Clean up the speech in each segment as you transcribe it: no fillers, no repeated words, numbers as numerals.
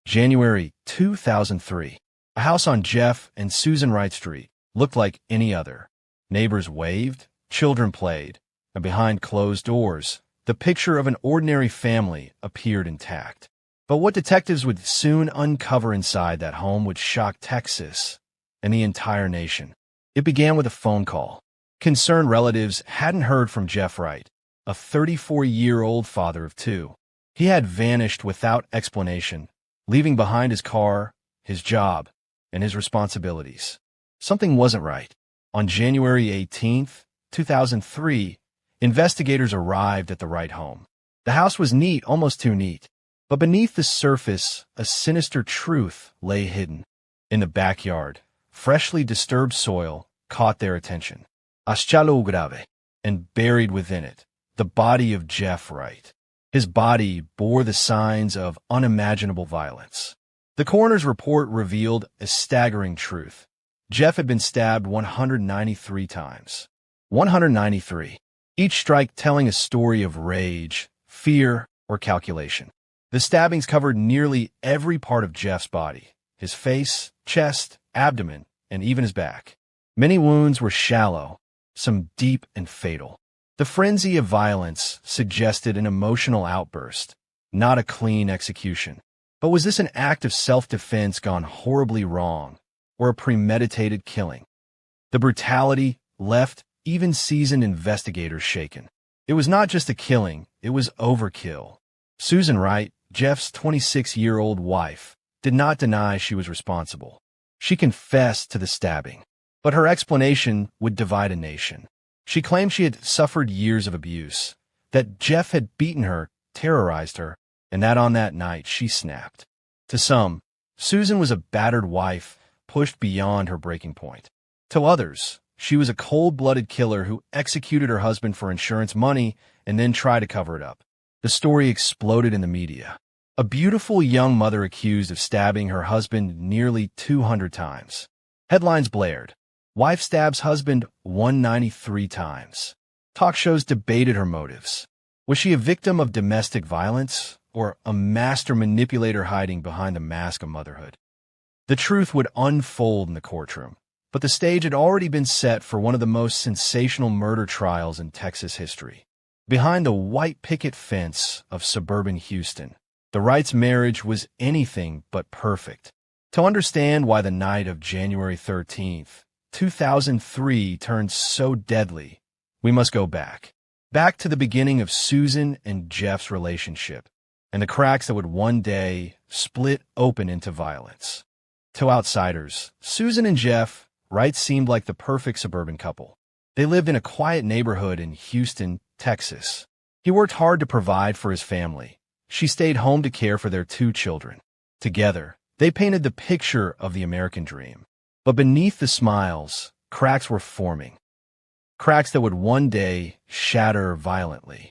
January 2003. A house on Jeff and Susan Wright Street looked like any other. Neighbors waved, children played, and behind closed doors, the picture of an ordinary family appeared intact. But what detectives would soon uncover inside that home would shock Texas and the entire nation. It began with a phone call. Concerned relatives hadn't heard from Jeff Wright, a 34-year-old father of two. He had vanished without explanation, leaving behind his car, his job, and his responsibilities. Something wasn't right. On January 18, 2003, investigators arrived at the Wright home. The house was neat, almost too neat. But beneath the surface, a sinister truth lay hidden. In the backyard, freshly disturbed soil caught their attention. Ascialo grave, and buried within it, the body of Jeff Wright. His body bore the signs of unimaginable violence. The coroner's report revealed a staggering truth. Jeff had been stabbed 193 times. 193. Each strike telling a story of rage, fear, or calculation. The stabbings covered nearly every part of Jeff's body, his face, chest, abdomen, and even his back. Many wounds were shallow, some deep and fatal. The frenzy of violence suggested an emotional outburst, not a clean execution. But was this an act of self-defense gone horribly wrong, or a premeditated killing? The brutality left even seasoned investigators shaken. It was not just a killing, it was overkill. Susan Wright, Jeff's 26-year-old wife, did not deny she was responsible. She confessed to the stabbing, but her explanation would divide a nation. She claimed she had suffered years of abuse, that Jeff had beaten her, terrorized her, and that on that night she snapped. To some, Susan was a battered wife pushed beyond her breaking point. To others, she was a cold-blooded killer who executed her husband for insurance money and then tried to cover it up. The story exploded in the media. A beautiful young mother accused of stabbing her husband nearly 200 times. Headlines blared. Wife stabs husband 193 times. Talk shows debated her motives. Was she a victim of domestic violence or a master manipulator hiding behind the mask of motherhood? The truth would unfold in the courtroom, but the stage had already been set for one of the most sensational murder trials in Texas history. Behind the white picket fence of suburban Houston, the Wrights' marriage was anything but perfect. To understand why the night of January 13th, 2003 turned so deadly, we must go back to the beginning of Susan and Jeff's relationship, and the cracks that would one day split open into violence. To outsiders, Susan and Jeff Wright seemed like the perfect suburban couple. They lived in a quiet neighborhood in Houston, Texas. He worked hard to provide for his family. She stayed home to care for their two children. Together, they painted the picture of the American dream. But beneath the smiles, cracks were forming. Cracks that would one day shatter violently.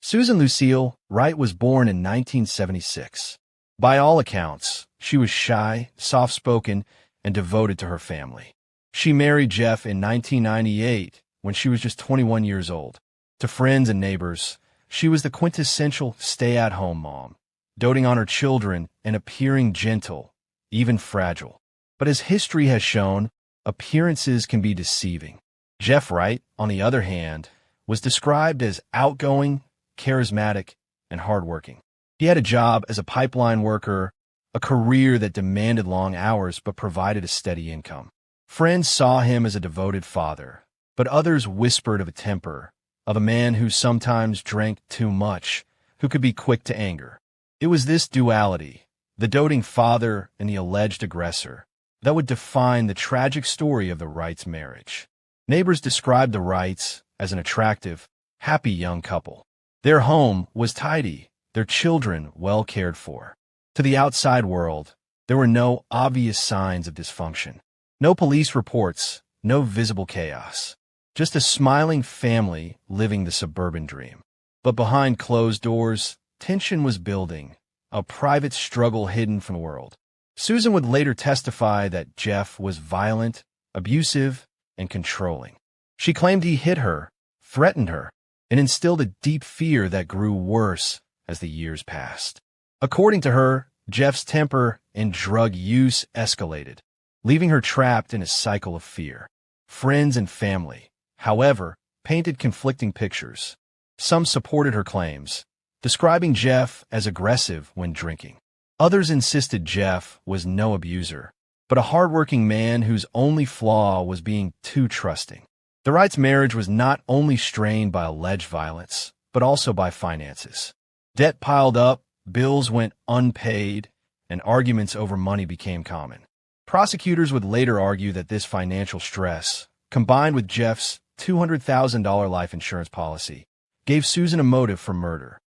Susan Lucille Wright was born in 1976. By all accounts, she was shy, soft-spoken, and devoted to her family. She married Jeff in 1998 when she was just 21 years old. To friends and neighbors, she was the quintessential stay-at-home mom, doting on her children and appearing gentle, even fragile. But as history has shown, appearances can be deceiving. Jeff Wright, on the other hand, was described as outgoing, charismatic, and hardworking. He had a job as a pipeline worker, a career that demanded long hours but provided a steady income. Friends saw him as a devoted father, but others whispered of a temper, of a man who sometimes drank too much, who could be quick to anger. It was this duality, the doting father and the alleged aggressor, that would define the tragic story of the Wrights' marriage. Neighbors described the Wrights as an attractive, happy young couple. Their home was tidy, their children well cared for. To the outside world, there were no obvious signs of dysfunction. No police reports, no visible chaos. Just a smiling family living the suburban dream. But behind closed doors, tension was building, a private struggle hidden from the world. Susan would later testify that Jeff was violent, abusive, and controlling. She claimed he hit her, threatened her, and instilled a deep fear that grew worse as the years passed. According to her, Jeff's temper and drug use escalated, leaving her trapped in a cycle of fear. Friends and family, however, painted conflicting pictures. Some supported her claims, describing Jeff as aggressive when drinking. Others insisted Jeff was no abuser, but a hardworking man whose only flaw was being too trusting. The Wrights' marriage was not only strained by alleged violence, but also by finances. Debt piled up, bills went unpaid, and arguments over money became common. Prosecutors would later argue that this financial stress, combined with Jeff's $200,000 life insurance policy, gave Susan a motive for murder.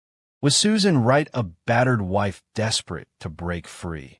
Was Susan Wright a battered wife desperate to break free,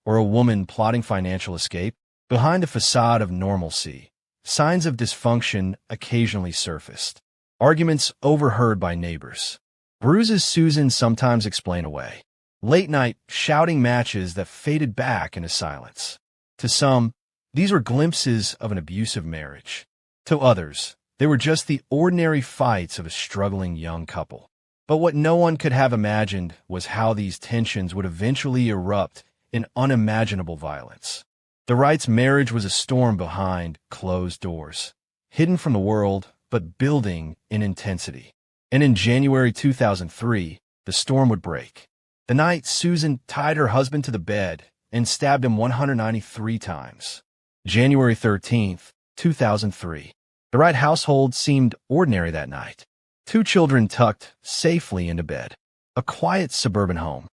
or a woman plotting financial escape? Behind a facade of normalcy, signs of dysfunction occasionally surfaced. Arguments overheard by neighbors. Bruises Susan sometimes explained away. Late-night shouting matches that faded back into silence. To some, these were glimpses of an abusive marriage. To others, they were just the ordinary fights of a struggling young couple. But what no one could have imagined was how these tensions would eventually erupt in unimaginable violence. The Wrights' marriage was a storm behind closed doors, hidden from the world, but building in intensity. And in January 2003, the storm would break. The night Susan tied her husband to the bed and stabbed him 193 times. January 13th, 2003. The Wright household seemed ordinary that night. 2 children tucked safely into bed. A quiet suburban home.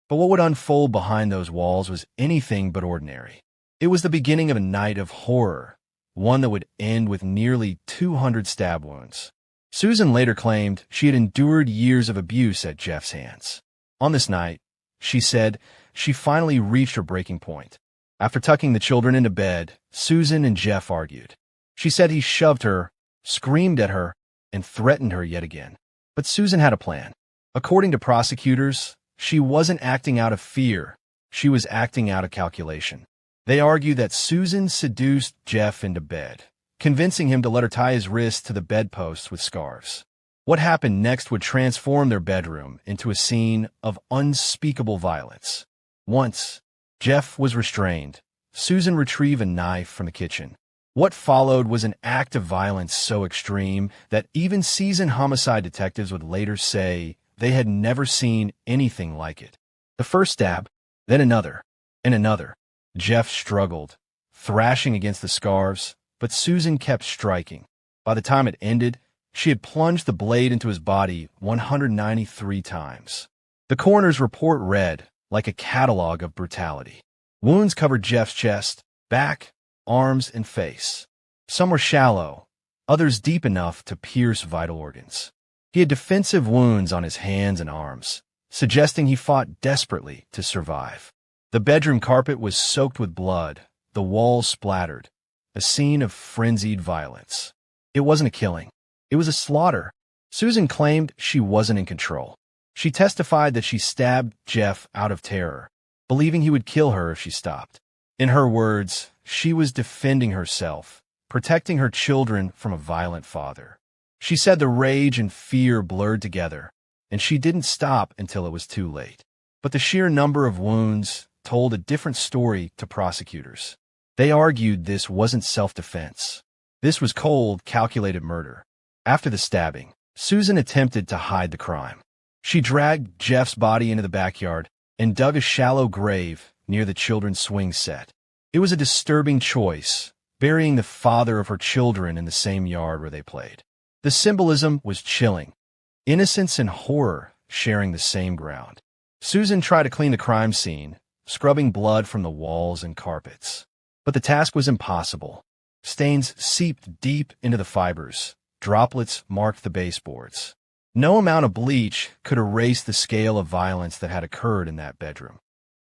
But what would unfold behind those walls was anything but ordinary. It was the beginning of a night of horror, one that would end with nearly 200 stab wounds. Susan later claimed she had endured years of abuse at Jeff's hands. On this night, she said, she finally reached her breaking point. After tucking the children into bed, Susan and Jeff argued. She said he shoved her, screamed at her, and threatened her yet again. But Susan had a plan. According to prosecutors, she wasn't acting out of fear. She was acting out of calculation. They argue that Susan seduced Jeff into bed, convincing him to let her tie his wrists to the bedposts with scarves. What happened next would transform their bedroom into a scene of unspeakable violence. Once Jeff was restrained, Susan retrieved a knife from the kitchen. What followed was an act of violence so extreme that even seasoned homicide detectives would later say they had never seen anything like it. The first stab, then another, and another. Jeff struggled, thrashing against the scarves, but Susan kept striking. By the time it ended, she had plunged the blade into his body 193 times. The coroner's report read like a catalog of brutality. Wounds covered Jeff's chest, back, arms, and face. Some were shallow, others deep enough to pierce vital organs. He had defensive wounds on his hands and arms, suggesting he fought desperately to survive. The bedroom carpet was soaked with blood, the walls splattered, a scene of frenzied violence. It wasn't a killing. It was a slaughter. Susan claimed she wasn't in control. She testified that she stabbed Jeff out of terror, believing he would kill her if she stopped. In her words, she was defending herself, protecting her children from a violent father. She said the rage and fear blurred together, and she didn't stop until it was too late. But the sheer number of wounds told a different story to prosecutors. They argued this wasn't self-defense. This was cold, calculated murder. After the stabbing, Susan attempted to hide the crime. She dragged Jeff's body into the backyard and dug a shallow grave near the children's swing set. It was a disturbing choice, burying the father of her children in the same yard where they played. The symbolism was chilling. Innocence and horror sharing the same ground. Susan tried to clean the crime scene, scrubbing blood from the walls and carpets. But the task was impossible. Stains seeped deep into the fibers. Droplets marked the baseboards. No amount of bleach could erase the scale of violence that had occurred in that bedroom.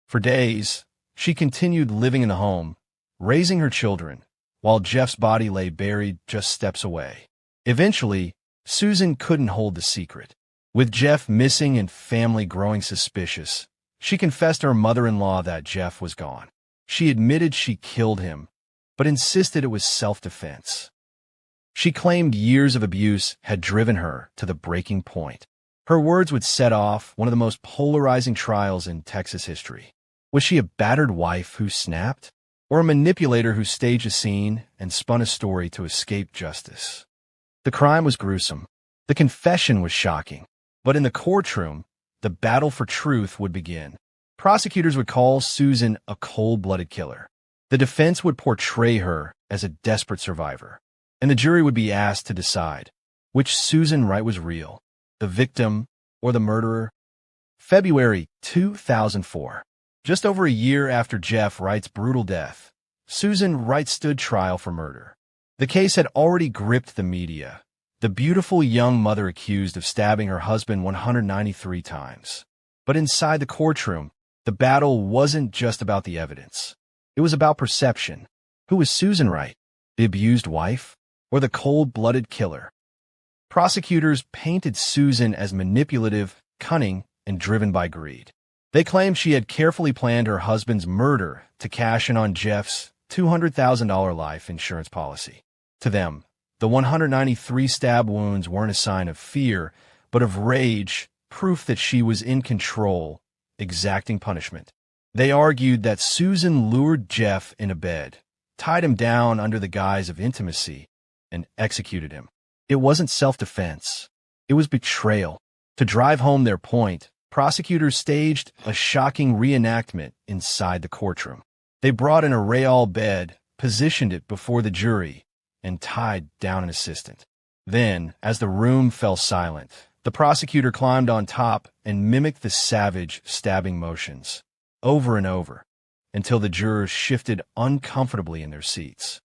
For days, she continued living in the home, raising her children, while Jeff's body lay buried just steps away. Eventually, Susan couldn't hold the secret. With Jeff missing and family growing suspicious, she confessed to her mother-in-law that Jeff was gone. She admitted she killed him, but insisted it was self-defense. She claimed years of abuse had driven her to the breaking point. Her words would set off one of the most polarizing trials in Texas history. Was she a battered wife who snapped, or a manipulator who staged a scene and spun a story to escape justice? The crime was gruesome. The confession was shocking. But in the courtroom, the battle for truth would begin. Prosecutors would call Susan a cold-blooded killer. The defense would portray her as a desperate survivor. And the jury would be asked to decide which Susan Wright was real, the victim or the murderer. February 2004. Just over a year after Jeff Wright's brutal death, Susan Wright stood trial for murder. The case had already gripped the media. The beautiful young mother accused of stabbing her husband 193 times. But inside the courtroom, the battle wasn't just about the evidence. It was about perception. Who was Susan Wright? The abused wife? Or the cold-blooded killer? Prosecutors painted Susan as manipulative, cunning, and driven by greed. They claimed she had carefully planned her husband's murder to cash in on Jeff's $200,000 life insurance policy. To them, the 193 stab wounds weren't a sign of fear, but of rage, proof that she was in control, exacting punishment. They argued that Susan lured Jeff into bed, tied him down under the guise of intimacy, and executed him. It wasn't self-defense. It was betrayal. To drive home their point, prosecutors staged a shocking reenactment inside the courtroom. They brought in a Wright bed, positioned it before the jury, and tied down an assistant. Then, as the room fell silent, the prosecutor climbed on top and mimicked the savage stabbing motions, over and over, until the jurors shifted uncomfortably in their seats.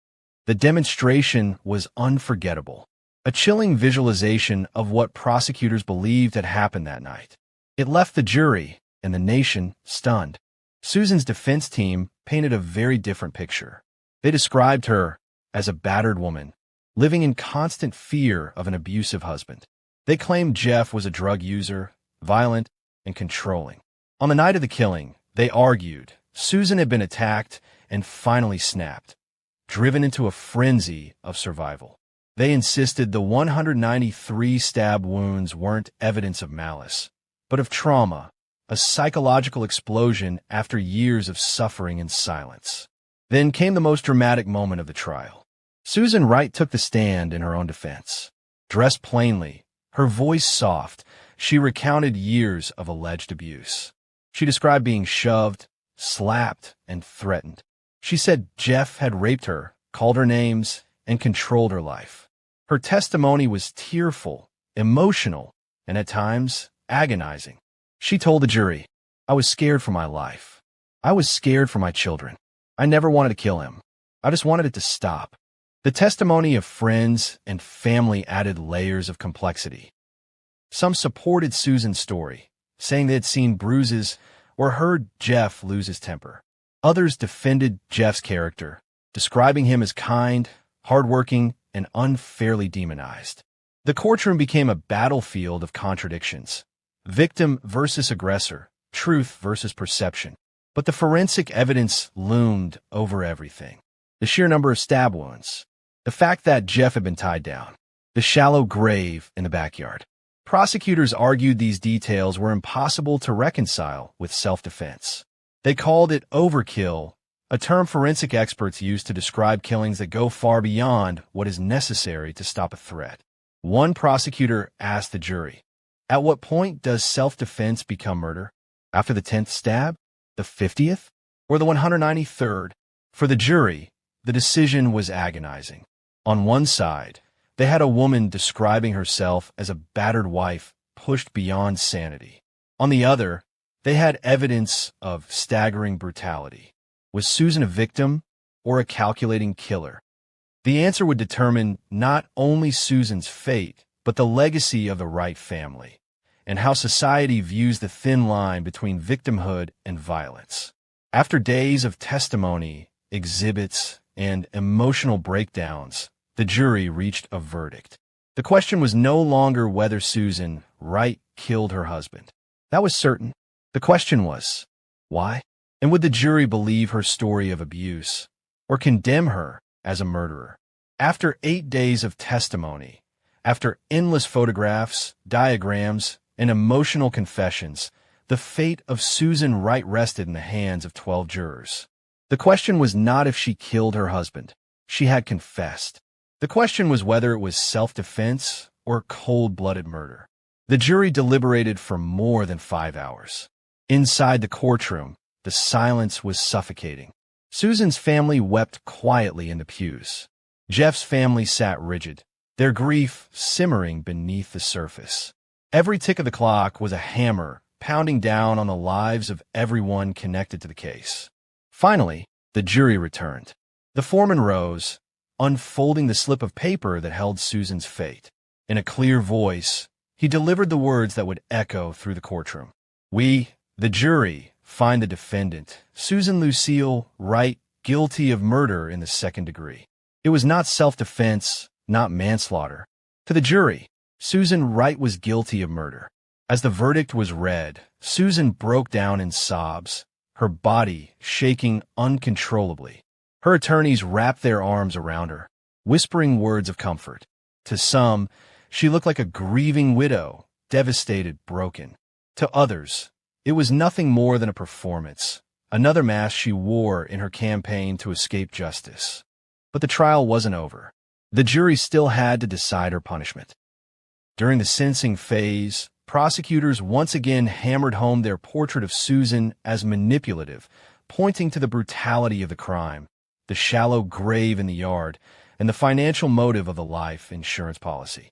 The demonstration was unforgettable, a chilling visualization of what prosecutors believed had happened that night. It left the jury and the nation stunned. Susan's defense team painted a very different picture. They described her as a battered woman, living in constant fear of an abusive husband. They claimed Jeff was a drug user, violent, and controlling. On the night of the killing, they argued Susan had been attacked and finally snapped, driven into a frenzy of survival. They insisted the 193 stab wounds weren't evidence of malice, but of trauma, a psychological explosion after years of suffering and silence. Then came the most dramatic moment of the trial. Susan Wright took the stand in her own defense. Dressed plainly, her voice soft, she recounted years of alleged abuse. She described being shoved, slapped, and threatened. She said Jeff had raped her, called her names, and controlled her life. Her testimony was tearful, emotional, and at times agonizing. She told the jury, "I was scared for my life. I was scared for my children. I never wanted to kill him. I just wanted it to stop." The testimony of friends and family added layers of complexity. Some supported Susan's story, saying they had seen bruises or heard Jeff lose his temper. Others defended Jeff's character, describing him as kind, hardworking, and unfairly demonized. The courtroom became a battlefield of contradictions. Victim versus aggressor, truth versus perception. But the forensic evidence loomed over everything. The sheer number of stab wounds. The fact that Jeff had been tied down. The shallow grave in the backyard. Prosecutors argued these details were impossible to reconcile with self-defense. They called it overkill, a term forensic experts use to describe killings that go far beyond what is necessary to stop a threat. One prosecutor asked the jury, "At what point does self-defense become murder? After the 10th stab? The 50th? Or the 193rd? For the jury, the decision was agonizing. On one side, they had a woman describing herself as a battered wife pushed beyond sanity. On the other, they had evidence of staggering brutality. Was Susan a victim or a calculating killer? The answer would determine not only Susan's fate, but the legacy of the Wright family, and how society views the thin line between victimhood and violence. After days of testimony, exhibits, and emotional breakdowns, the jury reached a verdict. The question was no longer whether Susan Wright killed her husband. That was certain. The question was, why? And would the jury believe her story of abuse, or condemn her as a murderer? After 8 days of testimony, after endless photographs, diagrams, and emotional confessions, the fate of Susan Wright rested in the hands of 12 jurors. The question was not if she killed her husband. She had confessed. The question was whether it was self-defense or cold-blooded murder. The jury deliberated for more than 5 hours. Inside the courtroom, the silence was suffocating. Susan's family wept quietly in the pews. Jeff's family sat rigid, their grief simmering beneath the surface. Every tick of the clock was a hammer pounding down on the lives of everyone connected to the case. Finally, the jury returned. The foreman rose, unfolding the slip of paper that held Susan's fate. In a clear voice, he delivered the words that would echo through the courtroom. We, the jury, find the defendant, Susan Lucille Wright, guilty of murder in the second degree. It was not self-defense, not manslaughter. To the jury, Susan Wright was guilty of murder. As the verdict was read, Susan broke down in sobs, her body shaking uncontrollably. Her attorneys wrapped their arms around her, whispering words of comfort. To some, she looked like a grieving widow, devastated, broken. To others, it was nothing more than a performance, another mask she wore in her campaign to escape justice. But the trial wasn't over. The jury still had to decide her punishment. During the sentencing phase, prosecutors once again hammered home their portrait of Susan as manipulative, pointing to the brutality of the crime, the shallow grave in the yard, and the financial motive of the life insurance policy.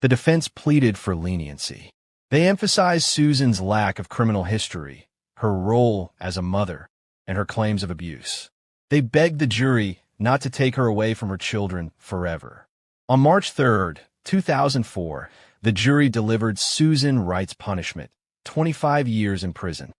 The defense pleaded for leniency. They emphasized Susan's lack of criminal history, her role as a mother, and her claims of abuse. They begged the jury not to take her away from her children forever. On March 3, 2004, the jury delivered Susan Wright's punishment, 25 years in prison.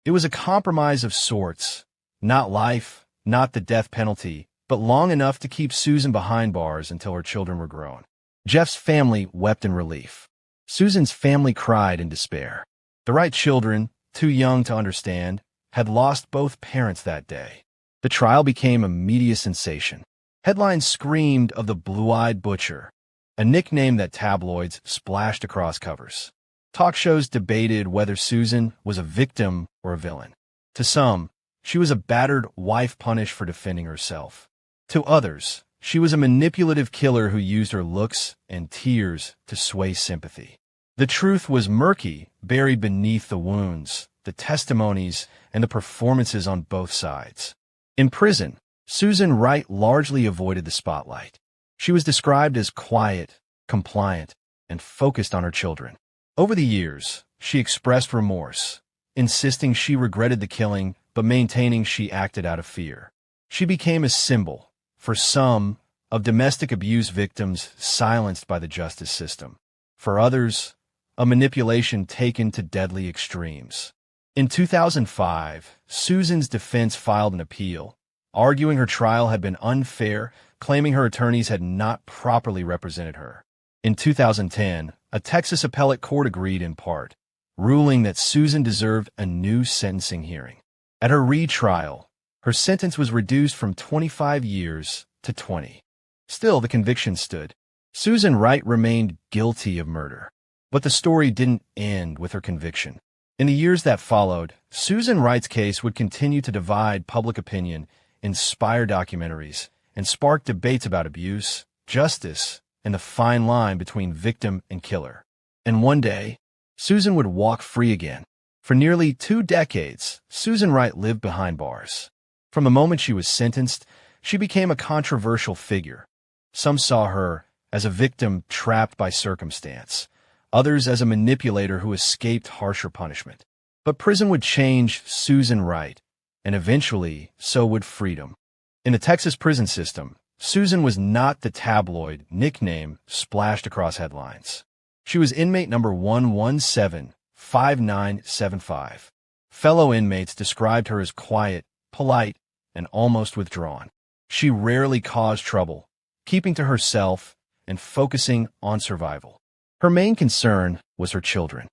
It was a compromise of sorts, not life, not the death penalty, but long enough to keep Susan behind bars until her children were grown. Jeff's family wept in relief. Susan's family cried in despair. The Wright children, too young to understand, had lost both parents that day. The trial became a media sensation. Headlines screamed of the blue-eyed butcher, a nickname that tabloids splashed across covers. Talk shows debated whether Susan was a victim or a villain. To some, she was a battered wife punished for defending herself. To others, she was a manipulative killer who used her looks and tears to sway sympathy. The truth was murky, buried beneath the wounds, the testimonies, and the performances on both sides. In prison, Susan Wright largely avoided the spotlight. She was described as quiet, compliant, and focused on her children. Over the years, she expressed remorse, insisting she regretted the killing but maintaining she acted out of fear. She became a symbol, for some, of domestic abuse victims silenced by the justice system. For others, a manipulation taken to deadly extremes. In 2005, Susan's defense filed an appeal, arguing her trial had been unfair, claiming her attorneys had not properly represented her. In 2010, a Texas appellate court agreed in part, ruling that Susan deserved a new sentencing hearing. At her retrial, her sentence was reduced from 25 years to 20. Still, the conviction stood. Susan Wright remained guilty of murder. But the story didn't end with her conviction. In the years that followed, Susan Wright's case would continue to divide public opinion, inspire documentaries, and spark debates about abuse, justice, and the fine line between victim and killer. And one day, Susan would walk free again. For nearly 2 decades, Susan Wright lived behind bars. From the moment she was sentenced, she became a controversial figure. Some saw her as a victim trapped by circumstance, others as a manipulator who escaped harsher punishment. But prison would change Susan Wright, and eventually, so would freedom. In the Texas prison system, Susan was not the tabloid nickname splashed across headlines. She was inmate number 1175975. Fellow inmates described her as quiet, polite, and almost withdrawn. She rarely caused trouble, keeping to herself and focusing on survival. Her main concern was her children.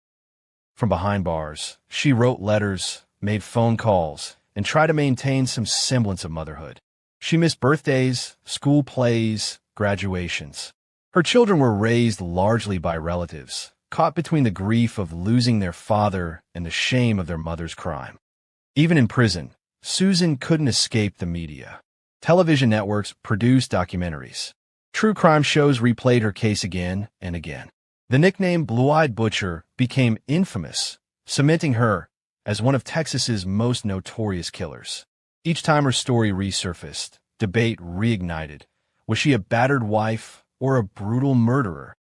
From behind bars, she wrote letters, made phone calls, and tried to maintain some semblance of motherhood. She missed birthdays, school plays, graduations. Her children were raised largely by relatives, caught between the grief of losing their father and the shame of their mother's crime. Even in prison, Susan couldn't escape the media. Television networks produced documentaries. True crime shows replayed her case again and again. The nickname Blue-Eyed Butcher became infamous, cementing her as one of Texas's most notorious killers. Each time her story resurfaced, debate reignited. Was she a battered wife or a brutal murderer?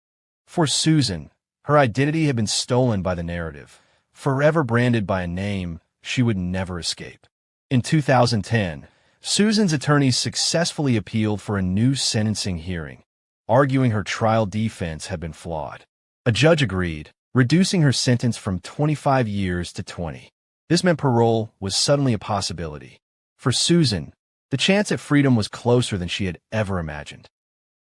For Susan, her identity had been stolen by the narrative, forever branded by a name she would never escape. In 2010, Susan's attorneys successfully appealed for a new sentencing hearing, arguing her trial defense had been flawed. A judge agreed, reducing her sentence from 25 years to 20. This meant parole was suddenly a possibility. For Susan, the chance at freedom was closer than she had ever imagined.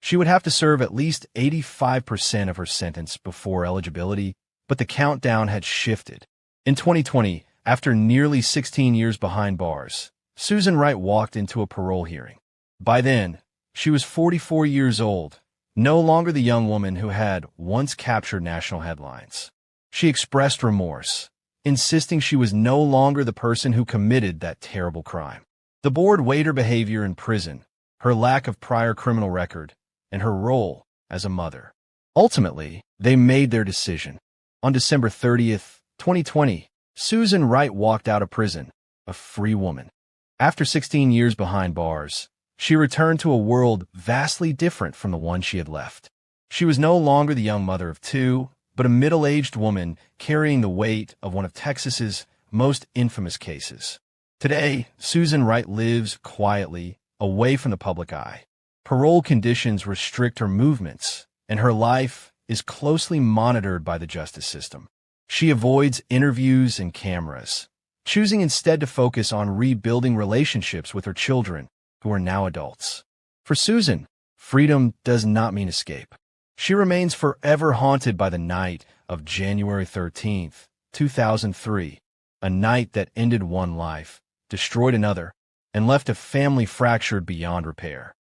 She would have to serve at least 85% of her sentence before eligibility, but the countdown had shifted. In 2020, after nearly 16 years behind bars, Susan Wright walked into a parole hearing. By then, she was 44 years old, no longer the young woman who had once captured national headlines. She expressed remorse, insisting she was no longer the person who committed that terrible crime. The board weighed her behavior in prison, her lack of prior criminal record, and her role as a mother. Ultimately, they made their decision. On December 30th, 2020, Susan Wright walked out of prison, a free woman. After 16 years behind bars, she returned to a world vastly different from the one she had left. She was no longer the young mother of two, but a middle-aged woman carrying the weight of one of Texas's most infamous cases. Today, Susan Wright lives quietly, away from the public eye. Parole conditions restrict her movements, and her life is closely monitored by the justice system. She avoids interviews and cameras, choosing instead to focus on rebuilding relationships with her children, who are now adults. For Susan, freedom does not mean escape. She remains forever haunted by the night of January 13th, 2003, a night that ended one life, destroyed another, and left a family fractured beyond repair.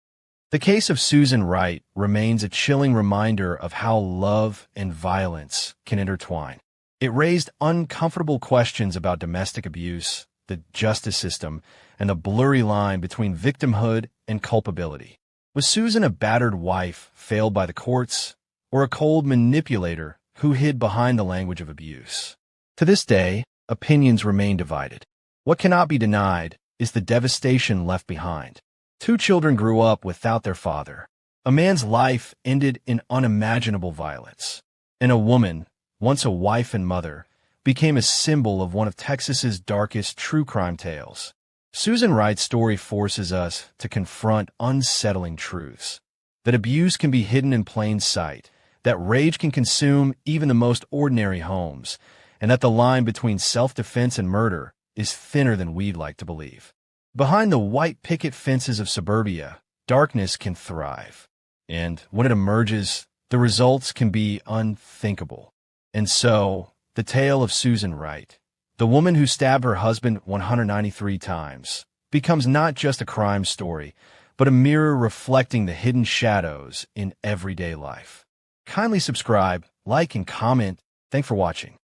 The case of Susan Wright remains a chilling reminder of how love and violence can intertwine. It raised uncomfortable questions about domestic abuse, the justice system, and the blurry line between victimhood and culpability. Was Susan a battered wife failed by the courts, or a cold manipulator who hid behind the language of abuse? To this day, opinions remain divided. What cannot be denied is the devastation left behind. 2 children grew up without their father. A man's life ended in unimaginable violence. And a woman, once a wife and mother, became a symbol of one of Texas's darkest true crime tales. Susan Wright's story forces us to confront unsettling truths. That abuse can be hidden in plain sight, that rage can consume even the most ordinary homes, and that the line between self-defense and murder is thinner than we'd like to believe. Behind the white picket fences of suburbia, darkness can thrive. And when it emerges, the results can be unthinkable. And so, the tale of Susan Wright, the woman who stabbed her husband 193 times, becomes not just a crime story, but a mirror reflecting the hidden shadows in everyday life. Kindly subscribe, like, and comment. Thanks for watching.